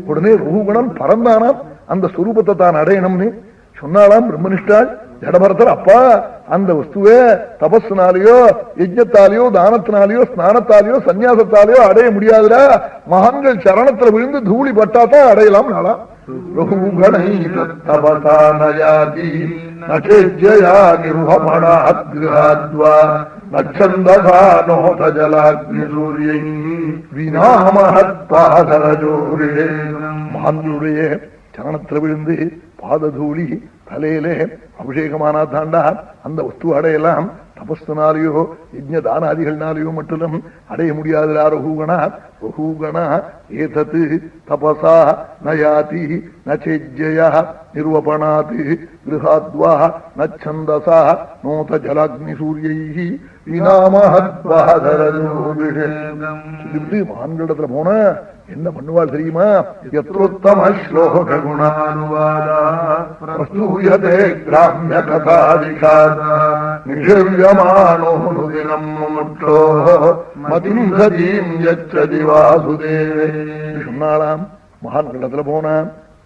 உடனே ரகுகுணன் பறந்தானாம் அந்த ஸ்வரூபத்தை தான் அடையணும்னு சொன்னாலாம் பிரம்மனிஷ்டாள். ஜடபரதர் அப்பா அந்த வஸ்துவே தபஸ்னாலேயோ யஜ்ஞத்தாலேயோ தானத்தினாலேயோ ஸ்நானத்தாலேயோ சன்னியாசத்தாலேயோ அடைய முடியாதுடா, மகான்கள் சரணத்துல விழுந்து தூளி பட்டாதான் அடையலாம் நாளா. மகான்களுடைய சரணத்துல விழுந்து பாததூளி தலையிலே அபிஷேகமானா தாண்டா அந்த வஸ்து அடையலாம். தபஸ்னாலேயோ யஜ்ஞ தானாதிகள்னாலேயோ மட்டும் அடைய முடியாதுடா ரகுகணா. ரகுகணா ஏதத்து தபசா நயாதி நச்சேஜ்ஜயா நிர்வபணாத் கிருஹாத்வா நச்சந்தசா நோத ஜலாக்னி சூரியைஹி சொல்லிவிட்டு மகான்களிடத்துல போன என்ன பண்ணுவாள் தெரியுமா? யத்ரோத்தம ஸ்லோக குணானுவாதே கிராமிய கதாதிகாதா நிஷவ்யமானோ தினம் முற்றோ மதிம் சதீம் யச்சதி வாசுதேவே சொன்னாலாம். மகான்களிடத்துல போன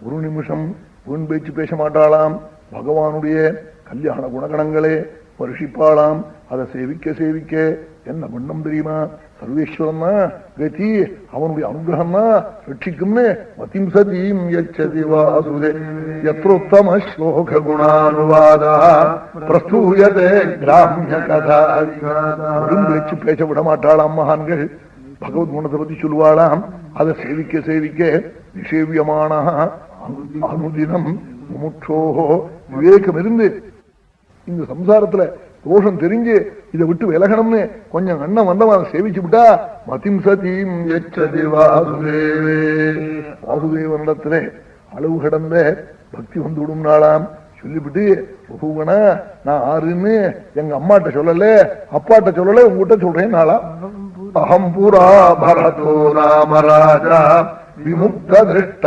ஒரு நிமிஷம் வீண் பேச்சு பேச மாட்டாளாம். பகவானுடைய கல்யாண குணகணங்களே வருஷிப்பாளாம். அதை சேவிக்க சேவிக்க என்ன பண்ணம் தெரியுமா? சர்வேஸ்வரன் கதி, அவனுடைய அனுகிரகம் ரட்சிக்கும்னு மதிம் சதீம் யச்சதி வாசுதே யத்ரோத்தம ஸ்லோக குணானுவாதா பிரஸ்தூயதே கிராமிய கதா. பேச்சு பேச விட மாட்டாளாம் மகான்கள். பகவத் குணத்தை பத்தி சொல்லுவாளாம். அதை சேவிக்க சேவிக்க நிஷேவியமான அனுதினம் முமுட்சோஹோ விவேகம் இருந்து இந்த சம்சாரத்துல தோஷம் தெரிஞ்சு இதை விட்டு விலகணும்னு கொஞ்சம் எண்ணம் வந்தவன் சேவிச்சு விட்டா மதிம் சதீம் யச்சதி வாசுதேவே. வாசுதேவனிடத்துல அளவு கடந்த பக்தி வந்து விடும் நாளாம். சொல்லிவிட்டு ரகுகணா நான் ஆறுன்னு எங்க அம்மாட்ட சொல்லல, அப்பாட்ட சொல்லல, உங்ககிட்ட சொல்றேன் நாளா. அகம் புரா பரதோ ராமராஜா விமுக்த திருஷ்ட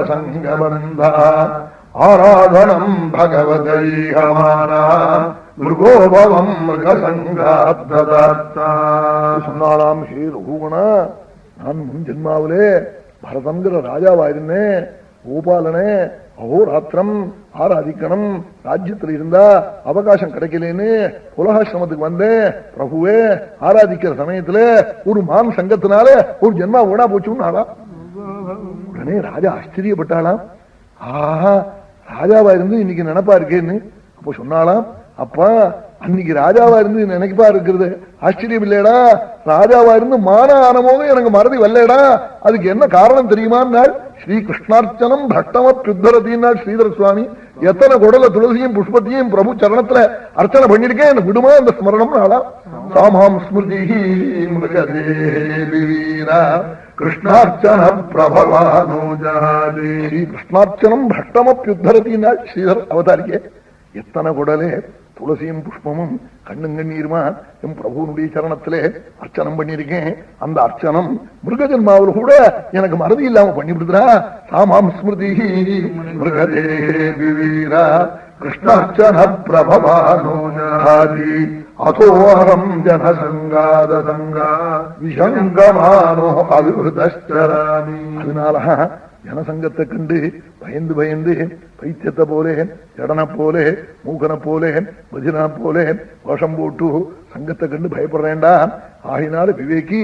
சங்கமந்தா ஆராதனம் பகவதீகமானா மிருகோபவம் மிருகசங்காத்தா சொன்னாலாம். ஹே ரகுகணா, நான் முன் ஜென்மாவிலே பரதங்கிற ராஜாவாயிருந்தேன். கோபாலனே அஹோராத்திரம் ஆராதிக்கணும், ராஜ்யத்துல இருந்தா அவகாசம் கிடைக்கலன்னு புலகாசிரமத்துக்கு வந்தேன். பிரபுவே ஆராதிக்கிற சமயத்துல ஒரு மான் சங்கத்தினால ஒரு ஜென்மா வீணா போச்சுன்னு ஆளா. உடனே ராஜா ஆச்சரியப்பட்டாளாம். ஆஹா, ராஜாவா இருந்து இன்னைக்கு நினைப்பா இருக்கேன்னு. அப்போ சொன்னாலாம், அப்பா அன்னைக்கு ராஜாவா இருந்து நினைப்பா இருக்கிறது ஆச்சரியம் இல்லையடா, ராஜாவா இருந்து மான ஆனமோது எனக்கு மறதி வரலடா. அதுக்கு என்ன காரணம் தெரியுமான்னாள். ஸ்ரீ கிருஷ்ணார்ச்சனம் பக்தமத்யுத்தரத்தின்னாள் ஸ்ரீதர சுவாமி. எத்தனை குடல துளசியும் புஷ்பத்தையும் பிரபு சரணத்துல அர்ச்சனை பண்ணிருக்கேன், எனக்கு விடுமா அந்த ஸ்மரணம் நாளா. சாமாம் ஸ்மிருதி மிருகதேவீரா கிருஷ்ணார்ச்சன பிரபவானோ ஜாதே. ஸ்ரீ கிருஷ்ணார்ச்சனம் பக்தமத்யுத்தரத்தின்னாள் ஸ்ரீதர் அவதாரிக்கே. எத்தனை குடலே துளசியும் புஷ்பமும் கண்ணும் கண்ணீருமா என் பிரபுனுடைய சரணத்திலே அர்ச்சனம் பண்ணிருக்கேன். அந்த அர்ச்சனம் மிருகஜன்மாவில் கூட எனக்கு மறதி இல்லாம பண்ணிவிடுதுரா. சாமாம் ஸ்மிருதி மிருகதேவீரா கிருஷ்ணார்ச்சன பிரபவானோ ஜாதி அதோஹம் ஜனசங்காத சங்கா விஷங்கமானோ அவிருதஸ்தராமி. அதனால ஜனசங்கத்தை கண்டு பயந்து பயந்து பைத்தியத்தை போலே, ஜடனை போலே, மூக்கனை போலே, பஜனா போலே வேஷம் போட்டு சங்கத்தை கண்டு பயப்படுறேன்டா. ஆகினால விவேகி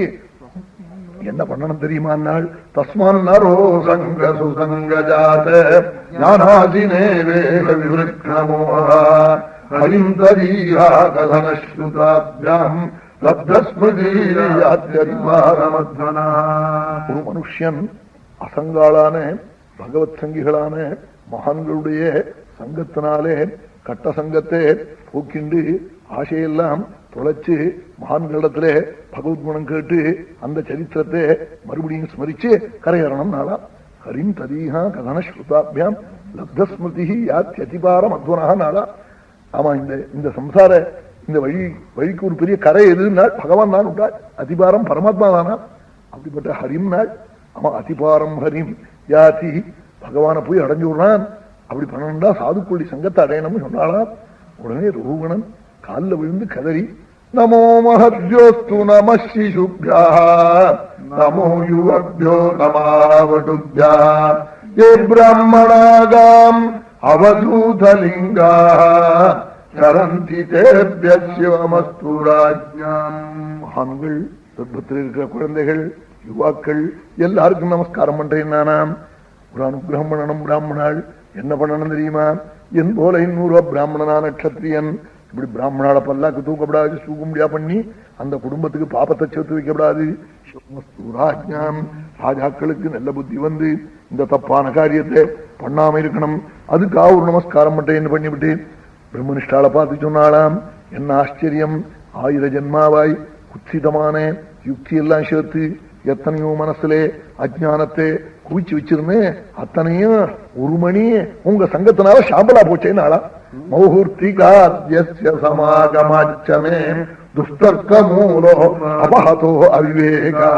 என்ன பண்ணணும் தெரியுமான்னாள். தஸ்மான் நரோ சங்க சுசங்கஜாத ஞானாதினே வேக விவருக்னமோஹா ஹரிந்தரீஹா கதனஸ்ருதாப்யாம் லப்தஸ்மிருதியாத்யதிமாரமத்வனா. ஒரு மனுஷன் அசங்காளான பகவத் சங்கிகளான மகான்களுடைய சங்கத்தினாலே கட்ட சங்கத்தை போக்கிண்டு ஆசையெல்லாம் தொலைச்சு மகான்களிடத்திலே பகவத்குணம் கேட்டு அந்த சரித்திரத்தை மறுபடியும் ஸ்மரிச்சு கரையறணும் நாளா. ஹரிம் ததீஹா கதன ஸ்ருதாபியாம் லப்தஸ்மிருதி யாத்யதிபாரம் அத்வனா நாளா. ஆமா, இந்த சம்சார இந்த வழிக்கு ஒரு பெரிய கரை எதுன்னா பகவான் தான் உண்டா. அதிபாரம் பரமாத்மா தானா. அப்படிப்பட்ட ஹரிம் நாள். ஆமா, அதிபாரம் ஹரிம் யாதி பகவான போய் அடைஞ்சு விடுறான். அப்படி பண்ணா சாதுக்குள்ளி சங்கத்தை அடையணும்னு சொன்னாலாம். உடனே ரகுகணன் காலில் விழுந்து கதறி நமோ மஹத்யோஸ்து நம சிசுப்யா நமோ யுவப்யோ நமாவடுப்யா ஏ பிராமணாகாம் அவதூதலிங்கா சரந்தி தேப்ய சிவமஸ்து ராஜ்ஞாம். மகான்கள், கர்ப்பத்தில் இருக்கிற குழந்தைகள், யுவாக்கள் எல்லாருக்கும் நமஸ்காரம் பண்றேன். நானாம் ஒரு அனுகிரகம் பண்ணணும். பிராமணாள் என்ன பண்ணணும் தெரியுமா? என் போல 200 பிராமணனான க்ஷத்ரியன் இப்படி பிராமணால பல்லாக்கு தூக்கப்படாது, தூக்க முடியா பண்ணி அந்த குடும்பத்துக்கு பாபத்தை சேர்த்து வைக்கப்படாது. ராஜ்ஞாம், ராஜாக்களுக்கு நல்ல புத்தி வந்து இந்த தப்பான காரியத்தை பண்ணாம இருக்கணும். அதுக்காக ஒரு நமஸ்காரம் பண்றேன் பண்ணிவிட்டு பிரம்மனிஷ்டால பார்த்து சொன்னாலாம், என்ன ஆச்சரியம், 1000 ஜென்மாவாய் குச்சிதமான யுக்தி எல்லாம் சேர்த்து எத்தனையோ மனசுலே அஜானத்தை குவிச்சு வச்சிருந்தேன், அத்தனையும் ஒரு மணி உங்க சங்கத்தினால சாம்பலா போச்சேன்னு ஆளா. மௌஹூர்த்திகாத்யஸ்ய சமாகமாச்சமே துஷ்டர்க்க மூலோ அபஹதோ அவிவேகா.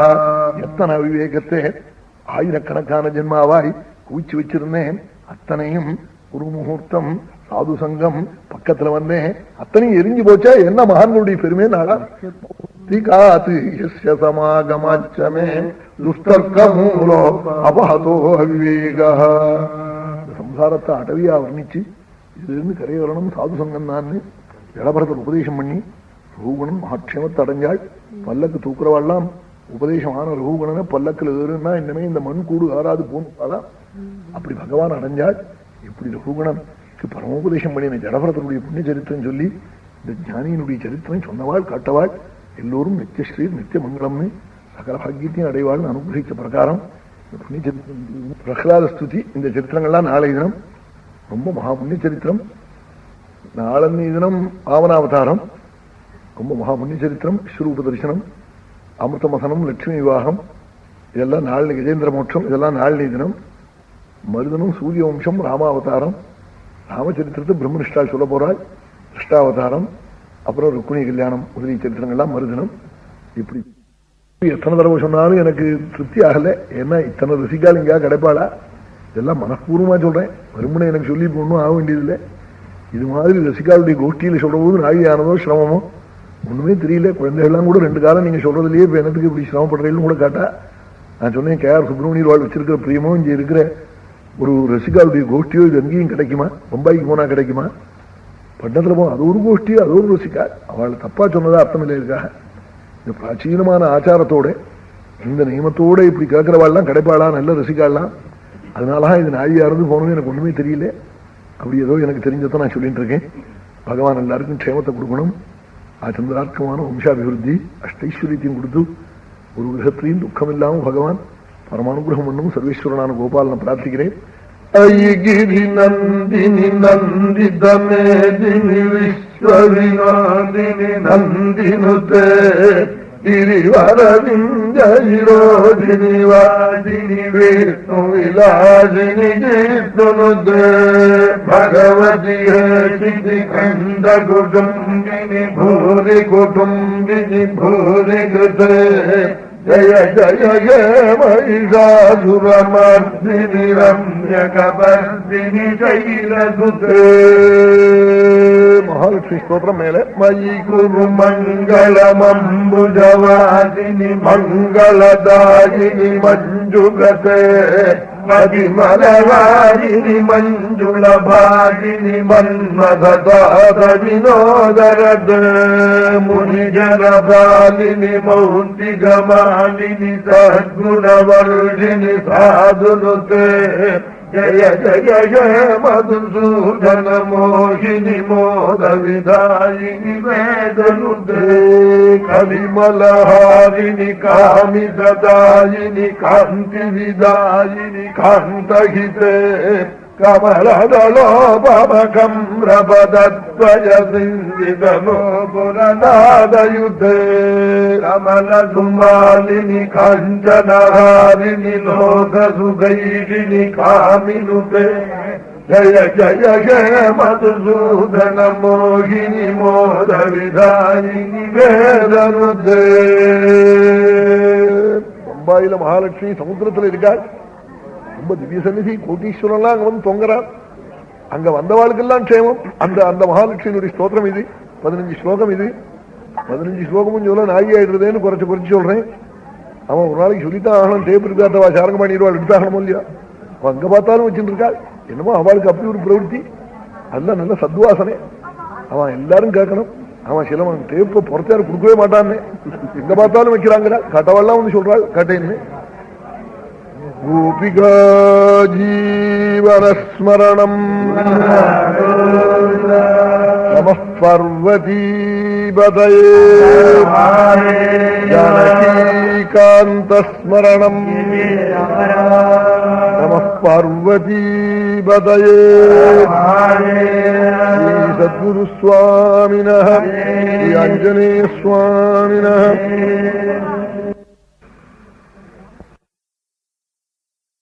எத்தனை அவிவேகத்தை ஆயிரக்கணக்கான ஜென்மாவாய் குவிச்சு வச்சிருந்தேன், அத்தனையும் ஒரு முகூர்த்தம் சாது சங்கம் பக்கத்துல வந்தேன், அத்தனையும் எரிஞ்சு போச்சா. என்ன மகான்களுடைய பெருமை நாளா. சமாகமாச்சமே துஷ்டர்க்க மூலோ அபஹதோ அவிவேகா. சம்சாரத்தை அடவியா வர்ணிச்சு இதுல இருந்து கரைய வரணும் சாது சங்கம் தான் ஜடபரத்தில் உபதேசம் பண்ணி ரூகுணன் மகாட்சேமத்தை அடைஞ்சாள். பல்லக்கு தூக்குறவாள்லாம் உபதேசமான ரூகுணனை பல்லக்கில் ஏறுனா இன்னமே இந்த மண் கூடு ஆறாது போனுதான் அப்படி பகவான் அடைஞ்சாள். இப்படி ரூகுணனுக்கு பரமோபதேசம் பண்ணின ஜடபரத்தினுடைய புண்ணிய சரித்திரம் சொல்லி இந்த ஞானியினுடைய சரித்திரம் சொன்னவாள் காட்டவாள். எல்லோரும் நித்தியஸ்ரீ நித்திய மங்களம்னு சகல பாக்கியத்தையும் அடைவாள்னு அனுகிரகிச்ச பிரகாரம் இந்த புண்ணிய சரித்திரம் பிரகலாத ஸ்துதி இந்த சரித்திரங்கள்லாம் நாளை தினம் ரொம்ப மகா புண்ணிய சரித்திரம். நாளன்னி தினம் பாவனாவதாரம் ரொம்ப மகா புண்ணிய சரித்திரம். விஸ்வரூப தரிசனம், அமிர்த மசனம், லட்சுமி விவாகம் இதெல்லாம் நாளினி, கஜேந்திர மோட்சம் இதெல்லாம் நாளினி தினம். மருதனும் சூரிய வம்சம், ராமாவதாரம், ராமச்சரித்திரத்தை பிரம்மனிஷ்டால் சொல்ல போறாள், கிருஷ்ணாவதாரம், அப்புறம் ருக்மிணி கல்யாணம் முதலிய சரித்திரங்கள்லாம் மருதினம். இப்படி எத்தனை தடவை சொன்னாலும் எனக்கு திருப்தி ஆகல. ஏன்னா இத்தனை ரசிகால் இங்கா கிடைப்பாளா? இதெல்லாம் மனப்பூர்வமா சொல்றேன், வெறுமனை எனக்கு சொல்லி ஒன்றும் ஆக வேண்டியதில்லை. இது மாதிரி ரசிகாளுடைய கோஷ்டியில சொல்ற போது நாழியானதோ சிரமமோ ஒண்ணுமே தெரியல. குழந்தைகள்லாம் கூட 2 காலம் நீங்க சொல்றதுலயே இப்ப எனக்கு இப்படி சிரமப்படுறீங்கன்னு கூட கேட்டா நான் சொன்னேன், KR சுப்பிரமணியர் வாழ் வச்சிருக்கிற பிரியமோ இங்க இருக்கிற ஒரு ரசிகாளுடைய கோஷ்டியோ இது எங்கேயும் கிடைக்குமா? பம்பாய்க்கு போனா கிடைக்குமா? பட்டணத்துல போ அது ஒரு கோஷ்டி, அது ஒரு ரசிகா. அவளை தப்பா சொன்னதா அர்த்தம் இல்லை. இருக்கா இந்த பிராச்சீனமான ஆச்சாரத்தோட இந்த நியமத்தோட இப்படி கேட்கிறவாள்லாம் கிடைப்பாளா நல்ல ரசிகாலாம்? அதனாலதான் இது நாழியா இருந்து போனது எனக்கு ஒண்ணுமே தெரியல. அப்படி ஏதோ எனக்கு தெரிஞ்சதான் நான் சொல்லிட்டு இருக்கேன். பகவான் எல்லாருக்கும் க்ஷேமத்தை கொடுக்கணும். சந்திரார்க்கமான வம்சாபிவிருத்தி அஷ்டைஸ்வரியத்தையும் கொடுத்து ஒரு கிரகத்திலையும் துக்கம் இல்லாமல் பகவான் பரமானுகிரகம் பண்ணும் சர்வேஸ்வரனான கோபாலனை பிரார்த்திக்கிறேன். ஐகிரி நந்தினி நந்தித மேதினி விஸ்வவினோதினி நந்தினுதே गिरिवरविंदरोधिनी वादिनी विष्णु विलासिनी जिष्णुनुदे भगवती हेति खंड कुटुंबिनी भूरि कुटुंबिनी भूरि कृते जय जय जय महिषासुरमर्दिनी रम्यकपर्दिनी शैलसुते. महालक्ष्मी स्तोत्रम मेले मयि कुरु मंगलमंबुजवासिनी मंगलदायिनी मंजुगते मदिमलवारिणी मंजुलभागिनी मन्मथदात विनोदरते मुनिजनपालिनी मौक्तिकमालिनी सद्गुणवर्धिनी साधुनुते जय जय जय मधुसूदन मोहिनी मोद विदायिनी वेदनुदे कलिमलहारिणी कामितदायिनी कांति विदायिनी कांतहिते कमलदलोपमकं रपदत्वय सिंहितनो पुरनादयुते कमलसुमालिनी काञ्चनहारिणी लोकसुखैषिणी कामिनुते जय जय जय मधुसूदन मोहिनी मोद विदायिनी वेदनुदे. பம்பாயில மகாலட்சுமி சமுத்திரத்தில் இருக்காள். ரொம்ப திவ்ய சன்னிதி, கோட்டீஸ்வரன்லாம் அங்க வந்து தொங்குறார். அங்க வந்தவாளுக்கெல்லாம் க்ஷேமம். அந்த அந்த மகாலட்சுமியினுடைய ஸ்தோத்திரம் இது. 15 ஸ்லோகம் இது. 15 ஸ்லோகமும் சொல்ல நாயகி ஆயிடுறதேன்னு குறைச்சு சொல்றேன். அவன் ஒரு நாளைக்கு சொல்லித்தான் ஆகணும். டேப் இருக்காத்தவா சாரங்க பண்ணிடுவாள், எடுத்தாகணும் இல்லையா? அவன் அங்க பார்த்தாலும் வச்சுட்டு இருக்காள். என்னமோ அவளுக்கு அப்படி ஒரு பிரவൃத்தி. அதெல்லாம் நல்ல சத்வாசனை. அவன் எல்லாரும் கேட்கணும். அவன் சிலவன் டேப்பை புறத்தாரு கொடுக்கவே மாட்டான்னு எங்க பார்த்தாலும் வைக்கிறாங்கிறா. கட்டவெல்லாம் வந்து சொல்றாள் கட்டைன்னு. கோபிகா ஜீவனஸ்மரணம் நமः பார்வதீபதயே ஜானகீகாந்தஸ்மரணம் நமः பார்வதீபதயே ஸ்ரீ சத்குருஸ்வாமினः ஸ்ரீ ஆஞ்சநேயஸ்வாமினः